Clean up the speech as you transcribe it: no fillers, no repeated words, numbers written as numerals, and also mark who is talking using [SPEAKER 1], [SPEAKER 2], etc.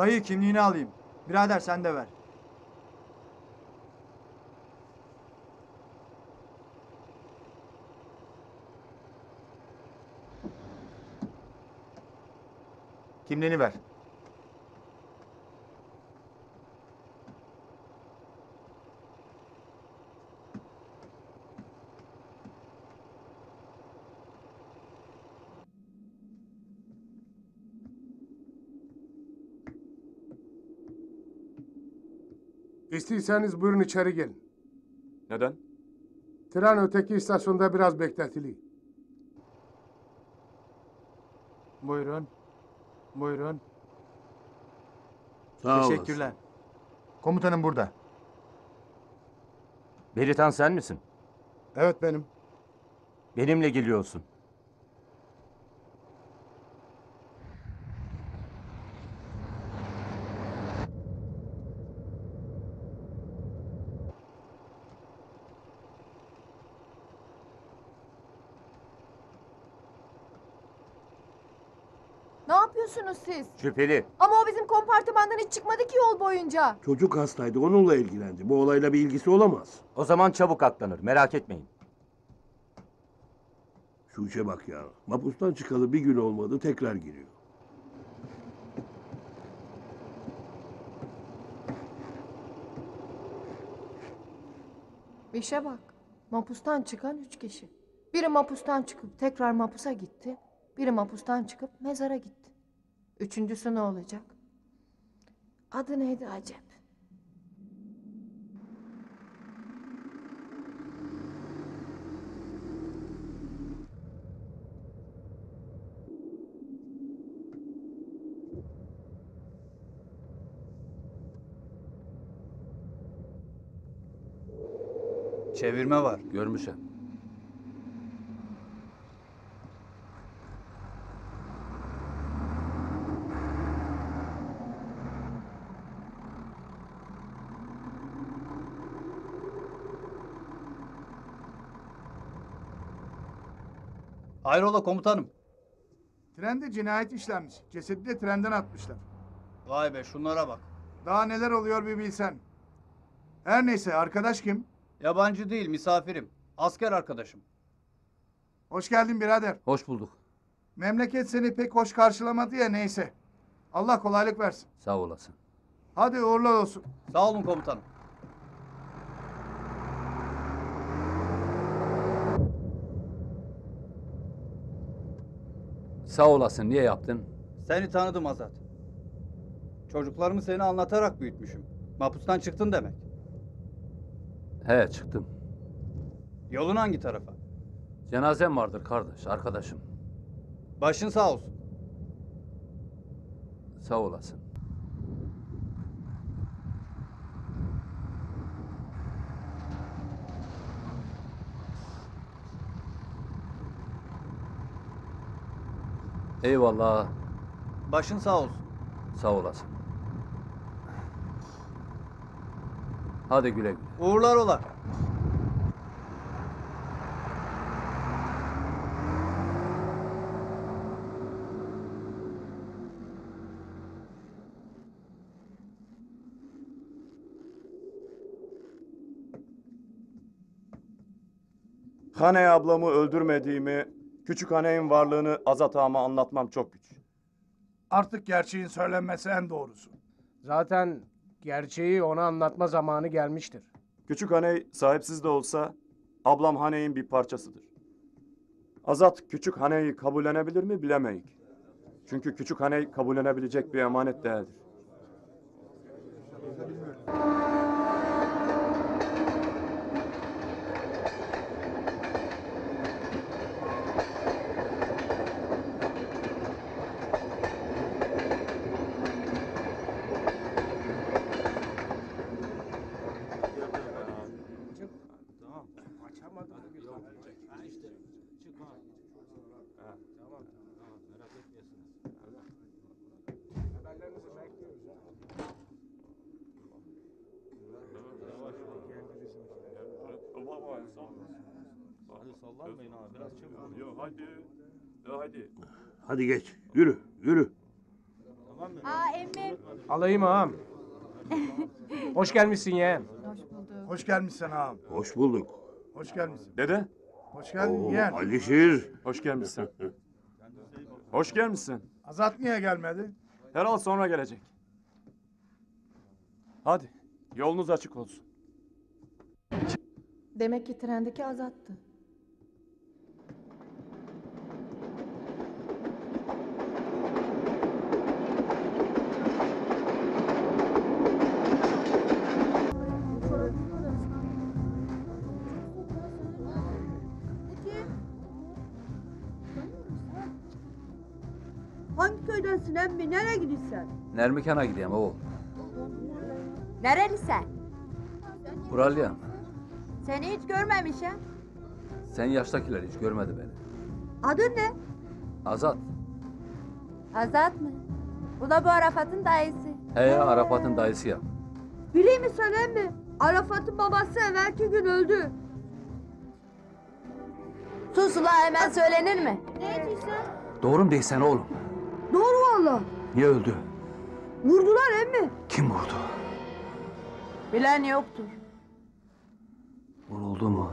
[SPEAKER 1] Dayı kimliğini alayım. Birader sen de ver.
[SPEAKER 2] Kimliğini ver.
[SPEAKER 3] İstiyorsanız buyurun içeri gelin.
[SPEAKER 2] Neden?
[SPEAKER 3] Tren öteki istasyonda biraz bekletili.
[SPEAKER 1] Buyurun. Buyurun.
[SPEAKER 4] Sağ
[SPEAKER 1] Teşekkürler.
[SPEAKER 4] olasın.
[SPEAKER 2] Komutanım burada.
[SPEAKER 5] Beritan sen misin?
[SPEAKER 3] Evet benim.
[SPEAKER 5] Benimle geliyorsun.
[SPEAKER 6] Ne yapıyorsunuz siz?
[SPEAKER 5] Şüpheli.
[SPEAKER 6] Ama o bizim kompartımandan hiç çıkmadı ki yol boyunca.
[SPEAKER 4] Çocuk hastaydı, onunla ilgilendi. Bu olayla bir ilgisi olamaz.
[SPEAKER 5] O zaman çabuk aklanır. Merak etmeyin.
[SPEAKER 4] Şu işe bak ya. Mapustan çıkalı bir gün olmadı, tekrar giriyor.
[SPEAKER 6] İşe bak. Mapustan çıkan 3 kişi. Biri mapustan çıkıp tekrar mapusa gitti. Biri mapustan çıkıp mezara gitti. Üçüncüsü ne olacak? Adı neydi acep?
[SPEAKER 1] Çevirme var.
[SPEAKER 5] Görmüşüm.
[SPEAKER 1] Hayrola komutanım?
[SPEAKER 7] Trende cinayet işlenmiş. Cesedi de trenden atmışlar.
[SPEAKER 1] Vay be şunlara bak.
[SPEAKER 7] Daha neler oluyor bir bilsen. Her neyse arkadaş kim?
[SPEAKER 1] Yabancı değil misafirim. Asker arkadaşım.
[SPEAKER 7] Hoş geldin birader.
[SPEAKER 5] Hoş bulduk.
[SPEAKER 7] Memleket seni pek hoş karşılamadı ya neyse. Allah kolaylık versin.
[SPEAKER 5] Sağ olasın.
[SPEAKER 7] Hadi uğurlu olsun.
[SPEAKER 1] Sağ olun komutanım.
[SPEAKER 5] Sağ olasın. Niye yaptın?
[SPEAKER 1] Seni tanıdım Azat. Çocuklarımı seni anlatarak büyütmüşüm. Mapustan çıktın demek.
[SPEAKER 5] He çıktım.
[SPEAKER 1] Yolun hangi tarafa?
[SPEAKER 5] Cenazem vardır kardeş, arkadaşım.
[SPEAKER 1] Başın sağ olsun.
[SPEAKER 5] Sağ olasın. Eyvallah.
[SPEAKER 1] Başın sağ olsun.
[SPEAKER 5] Sağ olasın. Hadi güle güle.
[SPEAKER 1] Uğurlar ola.
[SPEAKER 8] Hane ablamı öldürmediğimi, küçük haneyin varlığını Azat ağama anlatmam çok güç.
[SPEAKER 7] Artık gerçeğin söylenmesi en doğrusu.
[SPEAKER 3] Zaten gerçeği ona anlatma zamanı gelmiştir.
[SPEAKER 8] Küçük haney sahipsiz de olsa ablam haneyin bir parçasıdır. Azat küçük haneyi kabullenebilir mi bilemeyik. Çünkü küçük haney kabullenebilecek bir emanet değildir.
[SPEAKER 9] Hadi sallanmayın abi biraz çabuk.
[SPEAKER 8] Hadi. Hadi.
[SPEAKER 4] Hadi geç, yürü, yürü.
[SPEAKER 9] Tamam
[SPEAKER 3] Alayım ağam. Hoş gelmişsin yeğen.
[SPEAKER 6] Hoş bulduk.
[SPEAKER 7] Hoş gelmişsin ağam.
[SPEAKER 4] Hoş bulduk.
[SPEAKER 7] Hoş gelmişsin.
[SPEAKER 8] Dede,
[SPEAKER 7] Hoş geldin
[SPEAKER 4] Oo,
[SPEAKER 7] yeğen.
[SPEAKER 4] Alişir.
[SPEAKER 8] hoş gelmişsin. Hoş gelmişsin.
[SPEAKER 7] Azat niye gelmedi?
[SPEAKER 8] Herhal sonra gelecek. Hadi, yolunuz açık olsun.
[SPEAKER 6] Demek ki trendeki Azat'tı.
[SPEAKER 10] Hangi köydensin emmi? Nereye gidiyorsun?
[SPEAKER 5] Nermikan'a gideyim oğul.
[SPEAKER 10] Nereli sen?
[SPEAKER 5] Buralyam.
[SPEAKER 10] Seni hiç görmemişim.
[SPEAKER 5] Sen yaştakiler hiç görmedi beni.
[SPEAKER 10] Adın ne?
[SPEAKER 5] Azat.
[SPEAKER 10] Azat mı? Bu da bu Arafat'ın dayısı.
[SPEAKER 5] He ya Arafat'ın dayısı ya.
[SPEAKER 10] Biliyor musun emmi? Arafat'ın babası evvelki gün öldü. Sus ula hemen söylenir mi? Ne diyorsun?
[SPEAKER 5] Doğru mu değilsen oğlum?
[SPEAKER 10] Doğru valla.
[SPEAKER 5] Niye öldü?
[SPEAKER 10] Vurdular emmi.
[SPEAKER 5] Kim vurdu?
[SPEAKER 10] Bilen yoktur.
[SPEAKER 5] Vuruldu mu?